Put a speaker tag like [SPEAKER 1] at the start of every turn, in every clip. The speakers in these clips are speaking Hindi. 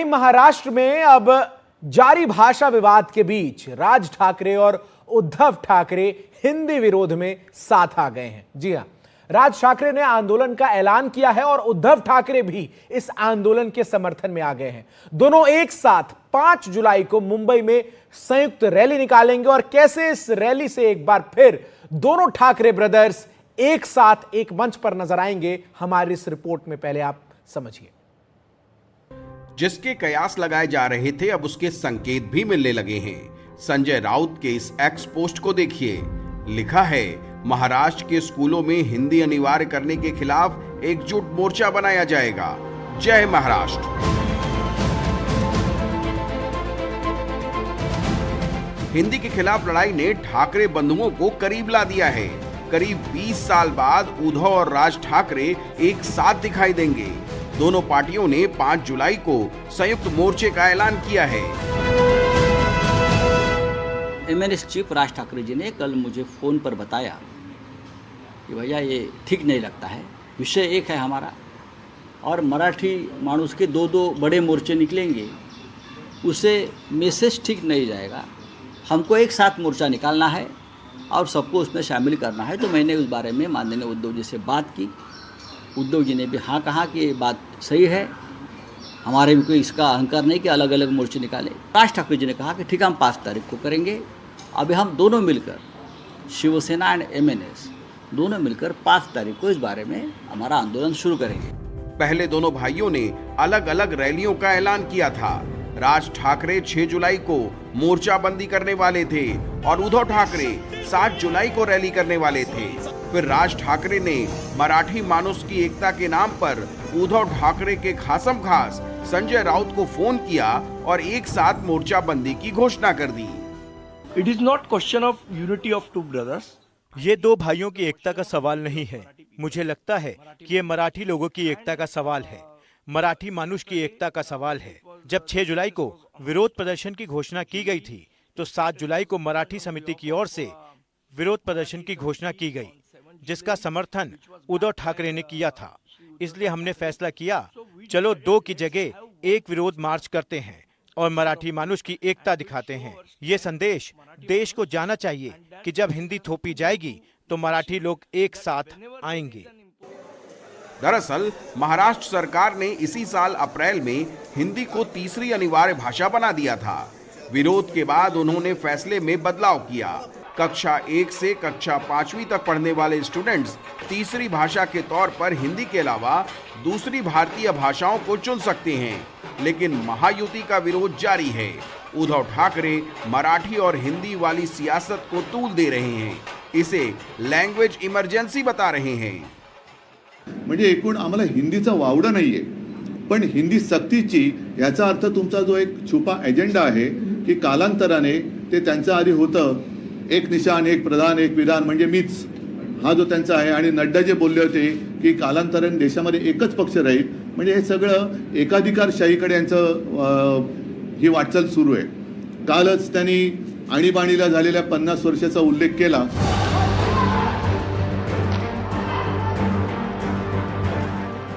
[SPEAKER 1] महाराष्ट्र में अब जारी भाषा विवाद के बीच राज ठाकरे और उद्धव ठाकरे हिंदी विरोध में साथ आ गए हैं। जी हां, राज ठाकरे ने आंदोलन का ऐलान किया है और उद्धव ठाकरे भी इस आंदोलन के समर्थन में आ गए हैं। दोनों एक साथ 5 जुलाई को मुंबई में संयुक्त रैली निकालेंगे और कैसे इस रैली से एक बार फिर दोनों ठाकरे ब्रदर्स एक साथ एक मंच पर नजर आएंगे, हमारी इस रिपोर्ट में पहले आप समझिए।
[SPEAKER 2] जिसके कयास लगाए जा रहे थे, अब उसके संकेत भी मिलने लगे हैं। संजय राउत के इस एक्स पोस्ट को देखिए। लिखा है, महाराष्ट्र के स्कूलों में हिंदी अनिवार्य करने के खिलाफ एकजुट मोर्चा बनाया जाएगा। जय महाराष्ट्र। हिंदी के खिलाफ लड़ाई ने ठाकरे बंधुओं को करीब ला दिया है। करीब 20 साल बाद उद्धव और राज ठाकरे एक साथ दिखाई देंगे। दोनों पार्टियों ने 5 जुलाई को संयुक्त मोर्चे का ऐलान किया है।
[SPEAKER 3] एमएनएस चीफ राज ठाकरे जी ने कल मुझे फ़ोन पर बताया कि भैया ये ठीक नहीं लगता है, विषय एक है हमारा और मराठी मानुस के 2-2 बड़े मोर्चे निकलेंगे, उसे मैसेज ठीक नहीं जाएगा, हमको एक साथ मोर्चा निकालना है और सबको उसमें शामिल करना है। तो मैंने उस बारे में माननीय उद्धव जी से बात की। उद्धव जी ने भी हाँ कहा कि ये बात सही है, हमारे भी कोई इसका अहंकार नहीं कि अलग अलग मोर्चे निकाले। राज ठाकरे जी ने कहा कि ठीक है, हम 5 तारीख को करेंगे। अभी हम दोनों मिलकर, शिवसेना एंड एमएनएस दोनों मिलकर 5 तारीख को इस बारे में हमारा आंदोलन शुरू करेंगे।
[SPEAKER 2] पहले दोनों भाइयों ने अलग अलग रैलियों का ऐलान किया था। राज ठाकरे 6 जुलाई को मोर्चाबंदी करने वाले थे और उद्धव ठाकरे 7 जुलाई को रैली करने वाले थे। फिर राज ठाकरे ने मराठी मानुस की एकता के नाम पर उद्धव ठाकरे के खासम खास संजय राउत को फोन किया और एक साथ मोर्चाबंदी की घोषणा कर दी।
[SPEAKER 4] It is not question of unity of two brothers.
[SPEAKER 5] ये 2 भाइयों की एकता का सवाल नहीं है। मुझे लगता है कि ये मराठी लोगों की एकता का सवाल है, मराठी मानुष की एकता का सवाल है। जब 6 जुलाई को विरोध प्रदर्शन की घोषणा की गई थी, तो 7 जुलाई को मराठी समिति की ओर से विरोध प्रदर्शन की घोषणा की गई, जिसका समर्थन उद्धव ठाकरे ने किया था। इसलिए हमने फैसला किया, चलो 2 की जगह एक विरोध मार्च करते हैं और मराठी मानुष की एकता दिखाते हैं। ये संदेश देश को जाना चाहिए कि जब हिंदी थोपी जाएगी तो मराठी लोग एक साथ आएंगे।
[SPEAKER 2] दरअसल महाराष्ट्र सरकार ने इसी साल अप्रैल में हिंदी को तीसरी अनिवार्य भाषा बना दिया था। विरोध के बाद उन्होंने फैसले में बदलाव किया। कक्षा 1 से कक्षा 5वीं तक पढ़ने वाले स्टूडेंट्स तीसरी भाषा के तौर पर हिंदी के अलावा दूसरी भारतीय भाषाओं को चुन सकते हैं, लेकिन महायुति का विरोध जारी है। उद्धव ठाकरे मराठी और हिंदी वाली सियासत को तूल दे रहे हैं, इसे लैंग्वेज इमर्जन्सी बता रहे हैं।
[SPEAKER 6] म्हणजे एकूण आम्हाला हिंदीचा वावडा नाहीये, पण हिंदी सक्तीची याचा अर्थ तुमचा जो एक छुपा एजेंडा आहे की कालांतराने ते त्यांचं आधी होतं एक निशान एक प्रधान एक विधान म्हणजे मीच, हा जो त्यांचा आहे। आणि नड्डा जे बोलले होते की कालांतराने देशामध्ये एकच पक्ष राहील, म्हणजे हे सगळं एकाधिकारशाहीकडे यांचं ही वाटचाल सुरू आहे। कालच त्यांनी आणीबाणीला झालेल्या 50 वर्षाचा उल्लेख केला।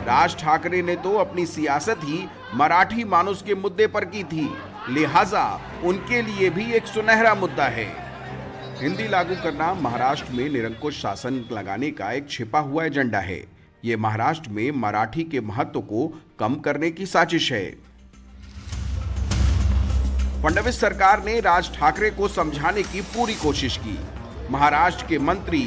[SPEAKER 2] राज ठाकरे ने तो अपनी सियासत ही मराठी मानुस के मुद्दे पर की थी, लिहाजा उनके लिए भी एक सुनहरा मुद्दा है। हिंदी लागू करना महाराष्ट्र में निरंकुश शासन लगाने का एक छिपा हुआ एजेंडा है। ये महाराष्ट्र में मराठी के महत्व को कम करने की साजिश है। फडणवीस सरकार ने राज ठाकरे को समझाने की पूरी कोशिश की। महाराष्ट्र के मंत्री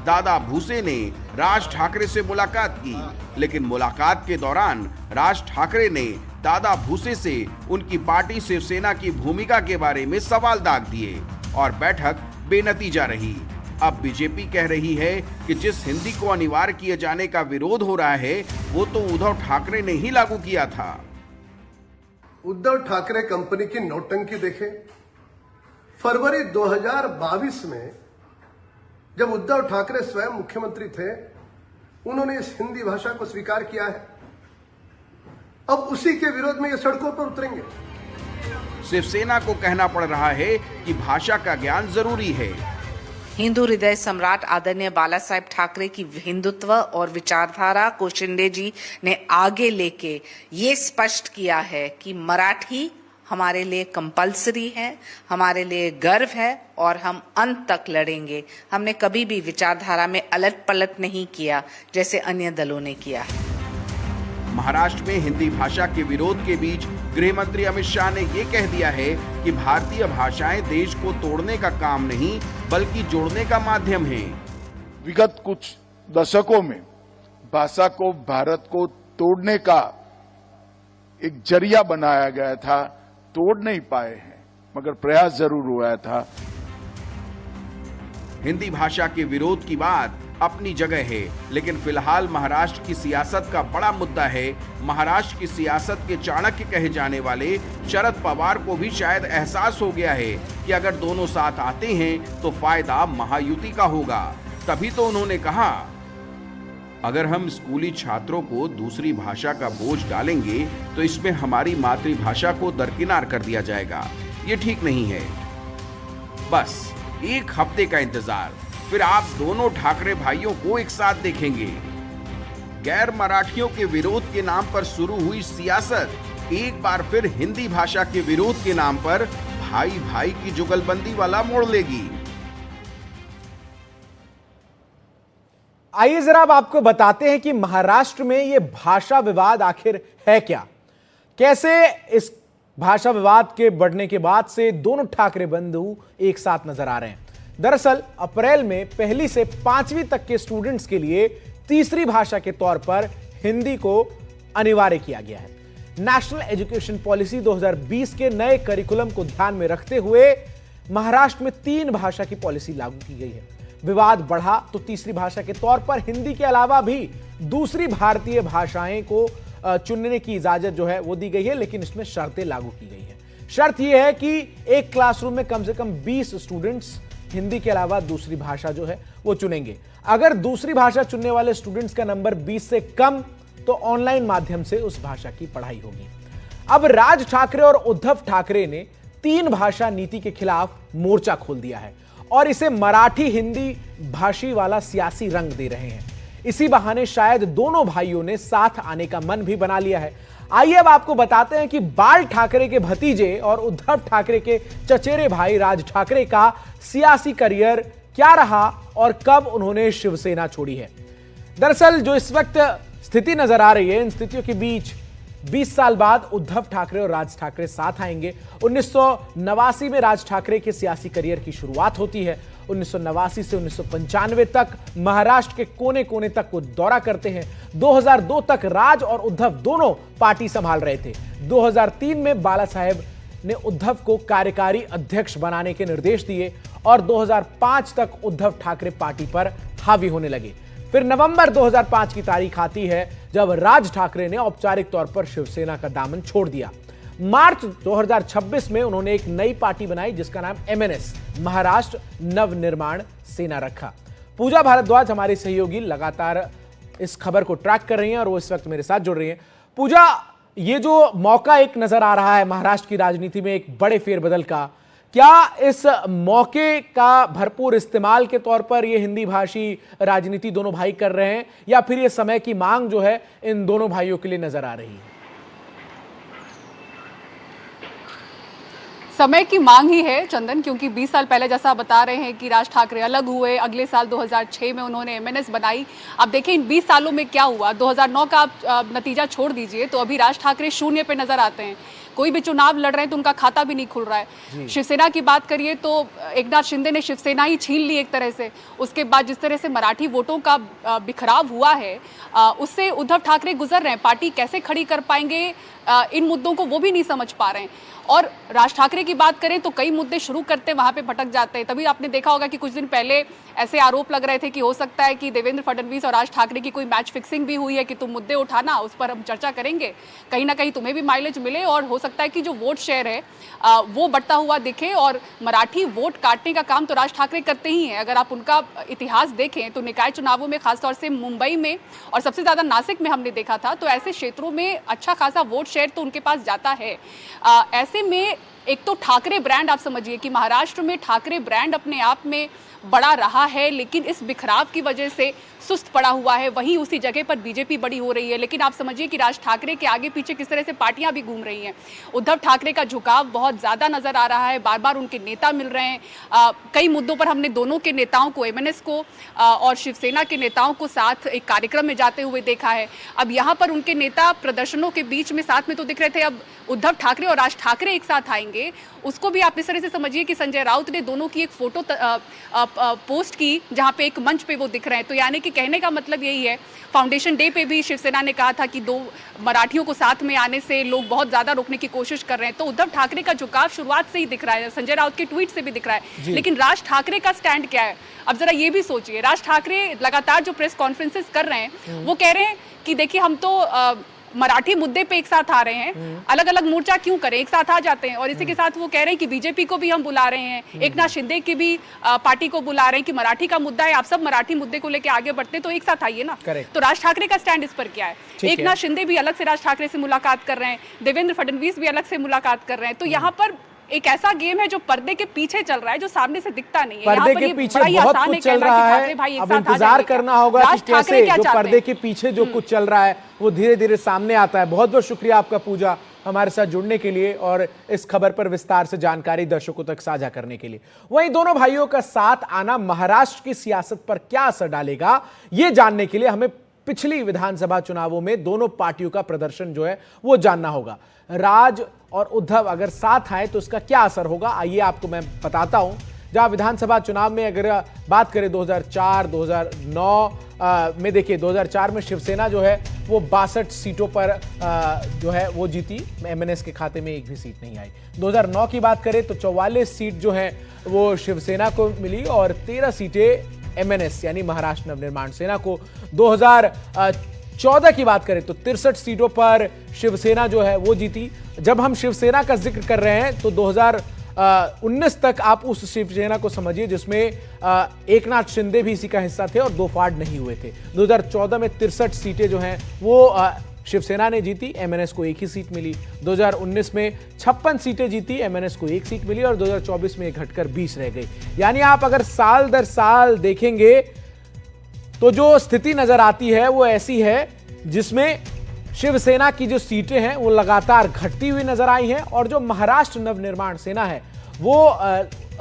[SPEAKER 2] दादा भूसे ने राज ठाकरे से मुलाकात की, लेकिन मुलाकात के दौरान राज ठाकरे ने दादा भूसे से उनकी पार्टी शिवसेना की भूमिका के बारे में सवाल दाग दिए और बैठक बेनतीजा रही। अब बीजेपी कह रही है कि जिस हिंदी को अनिवार्य किए जाने का विरोध हो रहा है, वो तो उद्धव ठाकरे ने ही लागू किया था।
[SPEAKER 7] उद्धव ठाकरे कंपनी की नौटंकी देखें। फरवरी 2022 में जब उद्धव ठाकरे स्वयं मुख्यमंत्री थे, उन्होंने इस हिंदी भाषा को स्वीकार किया है। अब उसी के विरोध में ये सड़कों पर उतरेंगे।
[SPEAKER 2] शिवसेना को कहना पड़ रहा है कि भाषा का ज्ञान जरूरी है।
[SPEAKER 8] हिंदू हृदय सम्राट आदरणीय बाला साहेब ठाकरे की हिंदुत्व और विचारधारा को शिंदे जी ने आगे लेके ये स्पष्ट किया है कि मराठी हमारे लिए कंपल्सरी है, हमारे लिए गर्व है और हम अंत तक लड़ेंगे। हमने कभी भी विचारधारा में अलट पलट नहीं किया जैसे अन्य दलों ने किया है।
[SPEAKER 2] महाराष्ट्र में हिंदी भाषा के विरोध के बीच गृह मंत्री अमित शाह ने ये कह दिया है कि भारतीय भाषाएं देश को तोड़ने का काम नहीं बल्कि जोड़ने का माध्यम है।
[SPEAKER 9] विगत कुछ दशकों में भाषा को भारत को तोड़ने का एक जरिया बनाया गया था, तोड़ नहीं पाए हैं मगर प्रयास जरूर हुआ था।
[SPEAKER 2] हिंदी भाषा के विरोध की बात अपनी जगह है, लेकिन फिलहाल महाराष्ट्र की सियासत का बड़ा मुद्दा है। महाराष्ट्र की सियासत के चाणक्य कहे जाने वाले शरद पवार को भी शायद एहसास हो गया है कि अगर दोनों साथ आते हैं तो फायदा महायुति का होगा। तभी तो उन्होंने कहा, अगर हम स्कूली छात्रों को दूसरी भाषा का बोझ डालेंगे तो इसमें हमारी मातृभाषा को दरकिनार कर दिया जाएगा। ये ठीक नहीं है। बस एक हफ्ते का इंतजार, फिर आप दोनों ठाकरे भाइयों को एक साथ देखेंगे। गैर मराठियों के विरोध के नाम पर शुरू हुई सियासत एक बार फिर हिंदी भाषा के विरोध के नाम पर भाई भाई की जुगलबंदी वाला मोड़ लेगी।
[SPEAKER 1] आइए जरा अब आपको बताते हैं कि महाराष्ट्र में यह भाषा विवाद आखिर है क्या, कैसे इस भाषा विवाद के बढ़ने के बाद से दोनों ठाकरे बंधु एक साथ नजर आ रहे हैं। दरअसल अप्रैल में पहली से 5वीं तक के स्टूडेंट्स के लिए तीसरी भाषा के तौर पर हिंदी को अनिवार्य किया गया है। नेशनल एजुकेशन पॉलिसी 2020 के नए करिकुलम को ध्यान में रखते हुए महाराष्ट्र में 3 भाषा की पॉलिसी लागू की गई है। विवाद बढ़ा तो तीसरी भाषा के तौर पर हिंदी के अलावा भी दूसरी भारतीय भाषाएं को चुनने की इजाजत जो है वो दी गई है, लेकिन इसमें शर्तें लागू की गई है। शर्त यह है कि एक क्लासरूम में कम से कम 20 स्टूडेंट्स हिंदी के अलावा दूसरी भाषा जो है वो चुनेंगे। अगर दूसरी भाषा चुनने वाले स्टूडेंट्स का नंबर 20 से कम तो ऑनलाइन माध्यम से उस भाषा की पढ़ाई होगी। अब राज ठाकरे और उद्धव ठाकरे ने 3 भाषा नीति के खिलाफ मोर्चा खोल दिया है और इसे मराठी हिंदी भाषी वाला सियासी रंग दे रहे हैं। इसी बहाने शायद दोनों भाइयों ने साथ आने का मन भी बना लिया है। आइए अब आपको बताते हैं कि बाल ठाकरे के भतीजे और उद्धव ठाकरे के चचेरे भाई राज ठाकरे का सियासी करियर क्या रहा और कब उन्होंने शिवसेना छोड़ी है। दरअसल जो इस वक्त स्थिति नजर आ रही है, इन स्थितियों के बीच 20 साल बाद उद्धव ठाकरे और राज ठाकरे साथ आएंगे। 1989 में राज ठाकरे के सियासी करियर की शुरुआत होती है। 1989 से 1995 तक महाराष्ट्र के कोने कोने तक वो दौरा करते हैं। 2002 तक राज और उद्धव दोनों पार्टी संभाल रहे थे। 2003 में बाला साहेब ने उद्धव को कार्यकारी अध्यक्ष बनाने के निर्देश दिए और 2005 तक उद्धव ठाकरे पार्टी पर हावी होने लगे। फिर नवंबर 2005 की तारीख आती है जब राज ठाकरे ने औपचारिक तौर पर शिवसेना का दामन छोड़ दिया। मार्च 2026 में उन्होंने एक नई पार्टी बनाई जिसका नाम MNS महाराष्ट्र नवनिर्माण सेना रखा। पूजा भारद्वाज हमारी सहयोगी लगातार इस खबर को ट्रैक कर रही हैं और वो इस वक्त मेरे साथ जुड़ रही हैं। पूजा, ये जो मौका एक नजर आ रहा है महाराष्ट्र की राजनीति में एक बड़े फेरबदल का, क्या इस मौके का भरपूर इस्तेमाल के तौर पर ये हिंदी भाषी राजनीति दोनों भाई कर रहे हैं या फिर ये समय की मांग जो है इन दोनों भाइयों के लिए नजर आ रही है?
[SPEAKER 10] समय की मांग ही है चंदन, क्योंकि 20 साल पहले जैसा आप बता रहे हैं कि राज ठाकरे अलग हुए, अगले साल 2006 में उन्होंने MNS बनाई। अब देखिए इन 20 सालों में क्या हुआ। 2009 का आप नतीजा छोड़ दीजिए तो अभी राज ठाकरे शून्य पे नजर आते हैं। कोई भी चुनाव लड़ रहे हैं तो उनका खाता भी नहीं खुल रहा है। शिवसेना की बात करिए तो एकनाथ शिंदे ने शिवसेना ही छीन ली एक तरह से। उसके बाद जिस तरह से मराठी वोटों का बिखराव हुआ है उससे उद्धव ठाकरे गुजर रहे हैं। पार्टी कैसे खड़ी कर पाएंगे इन मुद्दों को वो भी नहीं समझ पा रहे हैं। और राज ठाकरे की बात करें तो कई मुद्दे शुरू करते वहां पे भटक जाते हैं। तभी आपने देखा होगा कि कुछ दिन पहले ऐसे आरोप लग रहे थे कि हो सकता है कि देवेंद्र फडणवीस और राज ठाकरे की कोई मैच फिक्सिंग भी हुई है कि तुम मुद्दे उठाना, उस पर हम चर्चा करेंगे, कहीं ना कहीं तुम्हें भी माइलेज मिले और हो सकता है कि जो वोट शेयर है वो बढ़ता हुआ दिखे। और मराठी वोट काटने का काम तो राज ठाकरे करते ही हैं। अगर आप उनका इतिहास देखें तो निकाय चुनावों में खासतौर से मुंबई में और सबसे ज्यादा नासिक में हमने देखा था, तो ऐसे क्षेत्रों में अच्छा खासा वोट शेयर तो उनके पास जाता है। ऐसे में एक तो ठाकरे ब्रांड, आप समझिए कि महाराष्ट्र में ठाकरे ब्रांड अपने आप में बड़ा रहा है, लेकिन इस बिखराव की वजह से सुस्त पड़ा हुआ है। वहीं उसी जगह पर बीजेपी बड़ी हो रही है। लेकिन आप समझिए कि राज ठाकरे के आगे पीछे किस तरह से पार्टियां भी घूम रही हैं। उद्धव ठाकरे का झुकाव बहुत ज्यादा नजर आ रहा है, बार बार उनके नेता मिल रहे हैं। कई मुद्दों पर हमने दोनों के नेताओं को, एमएनएस को और शिवसेना के नेताओं को साथ एक कार्यक्रम में जाते हुए देखा है। अब यहाँ पर उनके नेता प्रदर्शनों के बीच में साथ में तो दिख रहे थे, अब उद्धव ठाकरे और राज ठाकरे एक साथ आएंगे, उसको भी आप इस तरह से समझिए कि संजय राउत ने दोनों की एक फोटो पोस्ट की जहां पे एक मंच पे वो दिख रहे हैं। तो यानी कि कहने का मतलब यही है, फाउंडेशन डे पे भी शिवसेना ने कहा था कि दो मराठियों को साथ में आने से लोग बहुत ज्यादा रोकने की कोशिश कर रहे हैं। तो उद्धव ठाकरे का झुकाव शुरुआत से ही दिख रहा है, संजय राउत के ट्वीट से भी दिख रहा है। लेकिन राज ठाकरे का स्टैंड क्या है, अब जरा ये भी सोचिए। राज ठाकरे लगातार जो प्रेस कॉन्फ्रेंसेस कर रहे हैं, वो कह रहे हैं कि देखिए हम तो मराठी मुद्दे पे एक साथ आ रहे हैं, अलग अलग मोर्चा क्यों करें, एक साथ आ जाते हैं। और इसी के साथ वो कह रहे हैं कि बीजेपी को भी हम बुला रहे हैं, एकनाथ शिंदे की भी पार्टी को बुला रहे हैं कि मराठी का मुद्दा है, आप सब मराठी मुद्दे को लेकर आगे बढ़ते हैं तो एक साथ आइए ना। तो राज ठाकरे का स्टैंड इस पर क्या है? एकनाथ शिंदे भी अलग से राज ठाकरे से मुलाकात कर रहे हैं, देवेंद्र फडणवीस भी अलग से मुलाकात कर रहे हैं। तो यहाँ पर एक ऐसा गेम है जो पर्दे के पीछे चल रहा है, जो सामने से दिखता नहीं है।
[SPEAKER 1] पर्दे के पीछे बहुत कुछ चल रहा है, अब इंतजार करना होगा कि कैसे जो पर्दे के पीछे जो कुछ चल रहा है वो धीरे धीरे सामने आता है। बहुत बहुत शुक्रिया आपका पूजा, हमारे साथ जुड़ने के लिए और इस खबर पर विस्तार से जानकारी दर्शकों तक साझा करने के लिए। वहीं दोनों भाइयों का साथ आना महाराष्ट्र की सियासत पर क्या असर डालेगा, ये जानने के लिए हमें पिछली विधानसभा चुनावों में दोनों पार्टियों का प्रदर्शन जो है वो जानना होगा। राज और उद्धव अगर साथ आए तो इसका क्या असर होगा, आइए आपको मैं बताता हूं। जहां विधानसभा चुनाव में अगर बात करें 2004, 2009 में, देखिए 2004 में शिवसेना जो है वो 62 सीटों पर जो है वो जीती, एमएनएस के खाते में एक भी सीट नहीं आई। 2009 की बात करें तो 44 सीट जो है वो शिवसेना को मिली और 13 सीटें एमएनएस यानी महाराष्ट्र नवनिर्माण सेना को। 2014 की बात करें तो 63 सीटों पर शिवसेना जो है वो जीती। जब हम शिवसेना का जिक्र कर रहे हैं तो 2019 तक आप उस शिवसेना को समझिए जिसमें एकनाथ शिंदे भी इसी का हिस्सा थे और दो फाड़ नहीं हुए थे। 2014 में 63 सीटें जो हैं वो शिवसेना ने जीती, एमएनएस को एक ही सीट मिली। 2019 में 56 सीटें जीती, एमएनएस को एक सीट मिली और 2024 में घटकर 20 रह गई। यानी आप अगर साल दर साल देखेंगे तो जो स्थिति नजर आती है वो ऐसी है जिसमें शिवसेना की जो सीटें हैं वो लगातार घटती हुई नजर आई हैं और जो महाराष्ट्र नवनिर्माण सेना है वो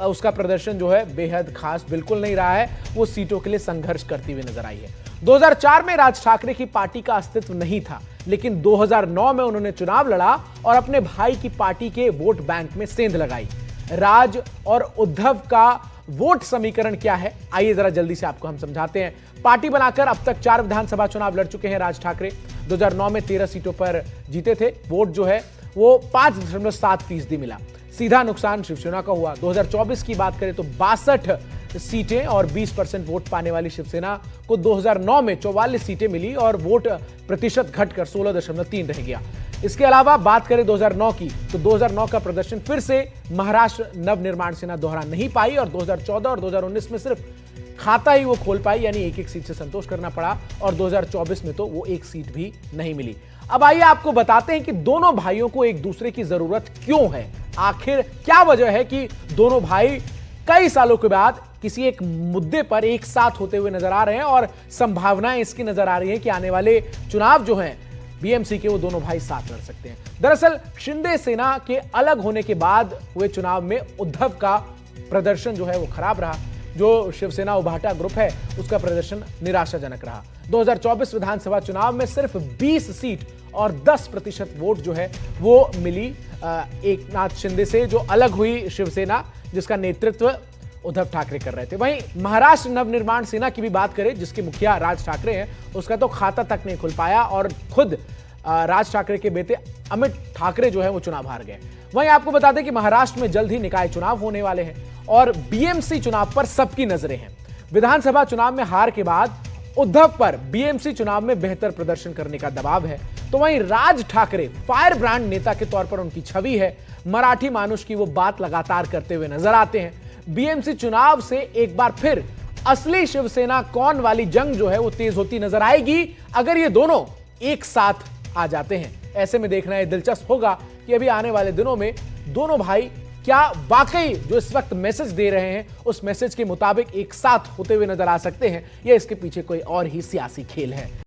[SPEAKER 1] उसका प्रदर्शन जो है बेहद खास बिल्कुल नहीं रहा है, वो सीटों के लिए संघर्ष करती हुई नजर आई है। 2004 में राज ठाकरे की पार्टी का अस्तित्व नहीं था, लेकिन 2009 में उन्होंने चुनाव लड़ा और अपने भाई की पार्टी के वोट बैंक में सेंध लगाई। राज और उद्धव का वोट समीकरण क्या है, आइए जरा जल्दी से आपको हम समझाते हैं। पार्टी बनाकर अब तक 4 विधानसभा चुनाव लड़ चुके हैं राज ठाकरे। 2009 में 13 सीटों पर जीते थे, वोट जो है वो 5.7% मिला, सीधा नुकसान शिवसेना का हुआ। 2024 की बात करें तो 62 सीटें और 20% वोट पाने वाली शिवसेना को 2009 में 44 सीटें मिली और वोट प्रतिशत घटकर 16.3 रह गया। इसके अलावा बात करें 2009 की तो 2009 का प्रदर्शन फिर से महाराष्ट्र नवनिर्माण सेना दोहरा नहीं पाई और 2014 और 2019 में सिर्फ खाता ही वो खोल पाई, यानी एक एक सीट से संतोष करना पड़ा और 2024 में तो वो एक सीट भी नहीं मिली। अब आइए आपको बताते हैं कि दोनों भाइयों को एक दूसरे की जरूरत क्यों है, आखिर क्या वजह है कि दोनों भाई कई सालों के बाद किसी एक मुद्दे पर एक साथ होते हुए नजर आ रहे हैं और संभावनाएं इसकी नजर आ रही है कि आने वाले चुनाव जो हैं बीएमसी के वो दोनों भाई साथ लड़ सकते हैं। दरअसल शिंदे सेना के अलग होने के बाद हुए चुनाव में उद्धव का प्रदर्शन जो है वो खराब रहा, जो शिवसेना उभाटा ग्रुप है उसका प्रदर्शन निराशाजनक रहा। 2024 विधानसभा चुनाव में सिर्फ 20 सीट और 10% वोट जो है वो मिली एकनाथ शिंदे से, जो अलग हुई शिवसेना जिसका नेतृत्व उद्धव ठाकरे कर रहे थे। वहीं महाराष्ट्र नवनिर्माण सेना की भी बात करें जिसके मुखिया राज ठाकरे हैं, उसका तो खाता तक नहीं खुल पाया और खुद राज ठाकरे के बेटे अमित ठाकरे जो है वो चुनाव हार गए। वहीं आपको बता दें कि महाराष्ट्र में जल्द ही निकाय चुनाव होने वाले हैं और बीएमसी चुनाव पर सबकी नजरें हैं। विधानसभा चुनाव में हार के बाद उद्धव पर बीएमसी चुनाव में बेहतर प्रदर्शन करने का दबाव है, तो वहीं राज ठाकरे फायर ब्रांड नेता के तौर पर उनकी छवि है, मराठी मानुष की वो बात लगातार करते हुए नजर आते हैं। बीएमसी चुनाव से एक बार फिर असली शिवसेना कौन वाली जंग जो है वो तेज होती नजर आएगी अगर ये दोनों एक साथ आ जाते हैं। ऐसे में देखना यह दिलचस्प होगा कि अभी आने वाले दिनों में दोनों भाई क्या वाकई जो इस वक्त मैसेज दे रहे हैं उस मैसेज के मुताबिक एक साथ होते हुए नजर आ सकते हैं या इसके पीछे कोई और ही सियासी खेल है।